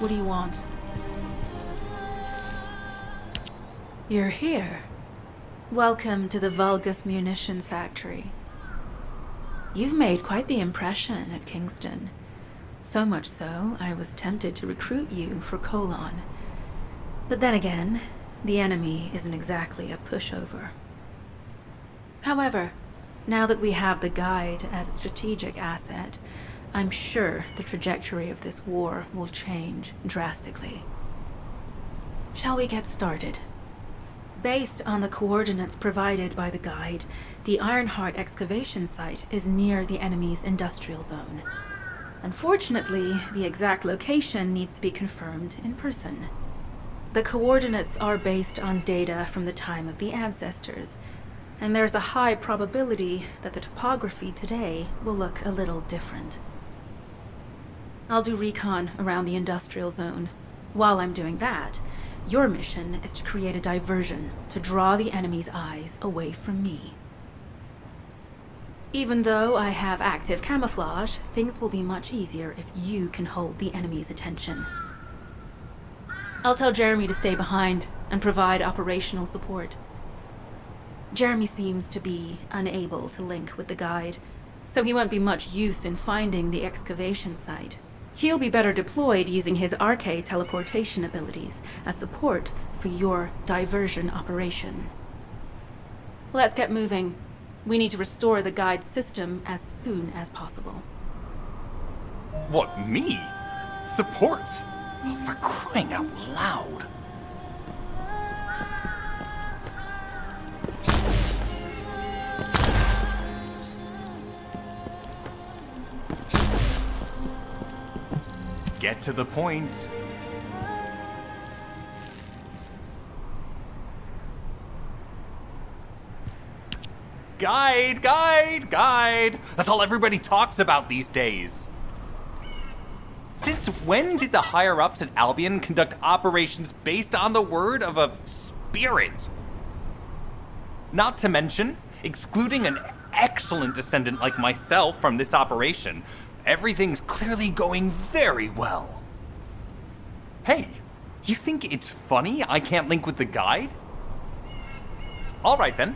What do you want? You're here. Welcome to the Vulgus Munitions Factory. You've made quite the impression at Kingston. So much so, I was tempted to recruit you for Colon. But then again, the enemy isn't exactly a pushover. However, now that we have the guide as a strategic asset, I'm sure the trajectory of this war will change drastically. Shall we get started? Based on the coordinates provided by the guide, the Ironheart excavation site is near the enemy's industrial zone. Unfortunately, the exact location needs to be confirmed in person. The coordinates are based on data from the time of the ancestors, and there's a high probability that the topography today will look a little different. I'll do recon around the industrial zone. While I'm doing that, your mission is to create a diversion to draw the enemy's eyes away from me. Even though I have active camouflage, things will be much easier if you can hold the enemy's attention. I'll tell Jeremy to stay behind and provide operational support. Jeremy seems to be unable to link with the guide, so he won't be much use in finding the excavation site. He'll be better deployed using his arcade teleportation abilities as support for your diversion operation. Let's get moving. We need to restore the guide system as soon as possible. What, me? Support? Oh, for crying out loud. Get to the point. Guide, guide, guide. That's all everybody talks about these days. Since when did the higher-ups at Albion conduct operations based on the word of a spirit? Not to mention, excluding an excellent descendant like myself from this operation, everything's clearly going very well. Hey, you think it's funny I can't link with the guide? All right then,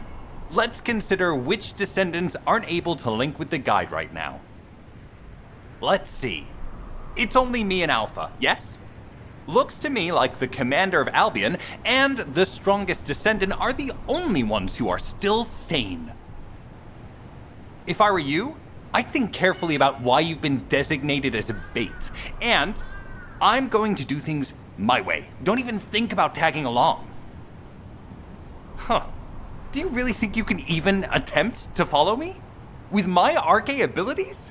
let's consider which descendants aren't able to link with the guide right now. Let's see. It's only me and Alpha, yes? Looks to me like the commander of Albion and the strongest descendant are the only ones who are still sane. If I were you, I'd think carefully about why you've been designated as a bait, and I'm going to do things my way. Don't even think about tagging along. Huh. Do you really think you can even attempt to follow me? With my arcade abilities?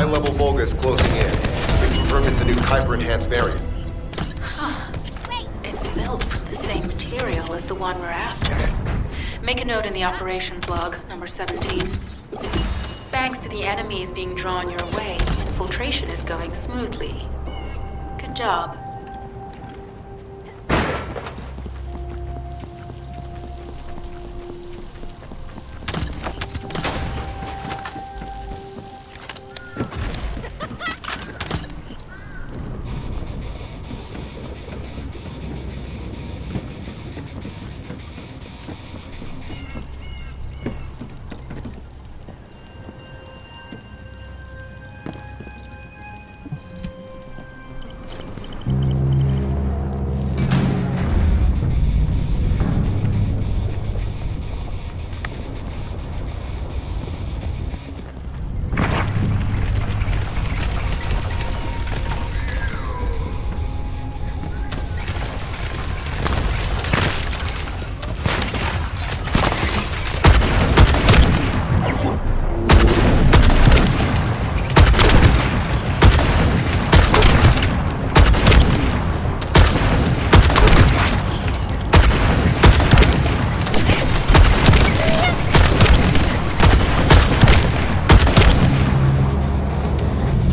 High-level Vulgus closing in. We confirm it's a new Kuiper-enhanced variant. Huh. It's built from the same material as the one we're after. Make a note in the operations log, number 17. Thanks to the enemies being drawn your way, infiltration is going smoothly. Good job.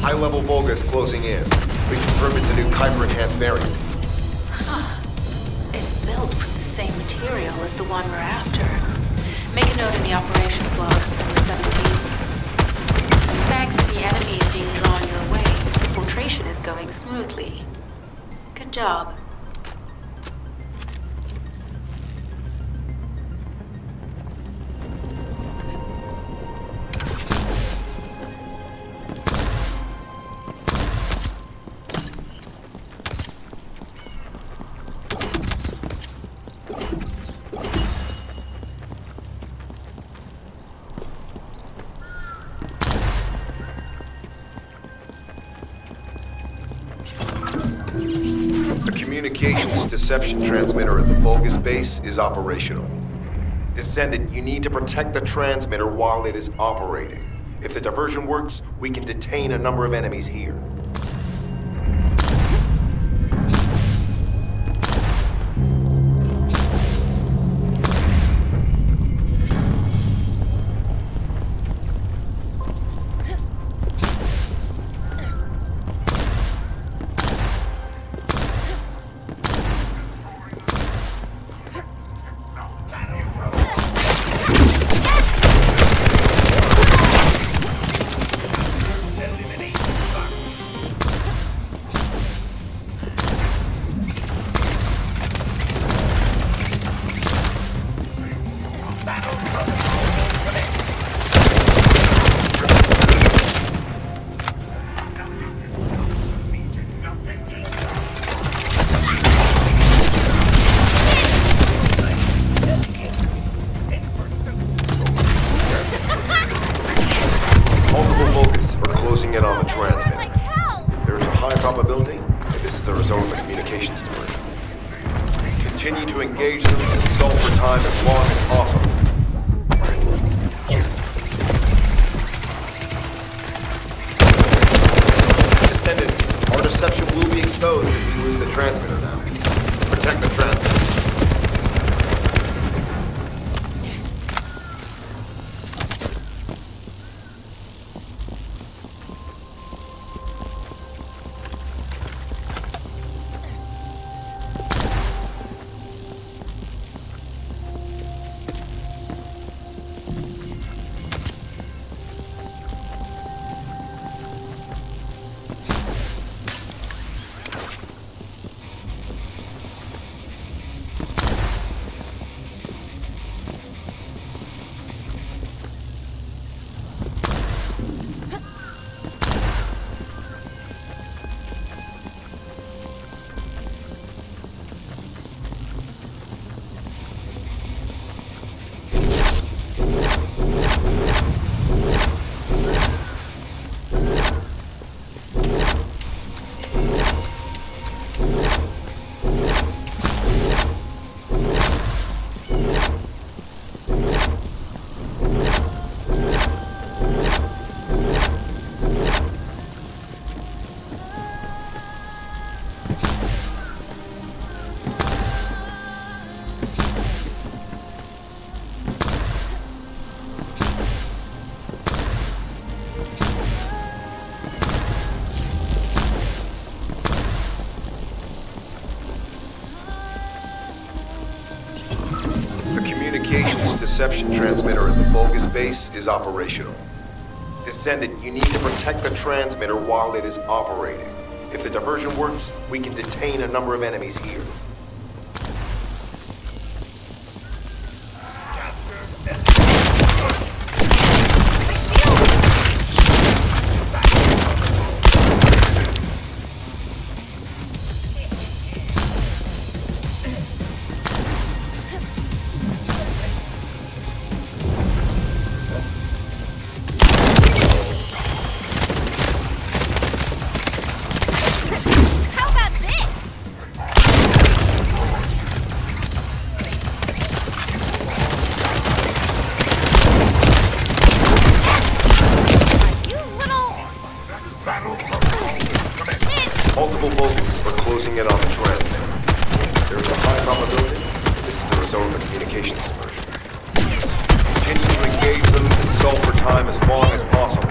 High-level Vulgus closing in. We confirm it's a new Kuiper-enhanced variant. Huh. It's built from the same material as the one we're after. Make a note in the operations log, number 17. Thanks to the enemies being drawn your way, infiltration is going smoothly. Good job. The communications deception transmitter at the Vulgus base is operational. Descendant, you need to protect the transmitter while it is operating. If the diversion works, we can detain a number of enemies here. Continue to engage them and stall for time as long as possible. Descendant, our deception will be exposed if we lose the transmitter now. Protect the transmitter. deception transmitter at the bogus base is operational. Descendant, you need to protect the transmitter while it is operating. If the diversion works, we can detain a number of enemies here. Multiple bogies are closing in on the transmitter. There is a high probability this is the result of a communications diversion. Continue to engage them and stall for time as long as possible.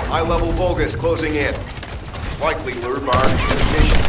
High-level bogus closing in. Likely lured by our communications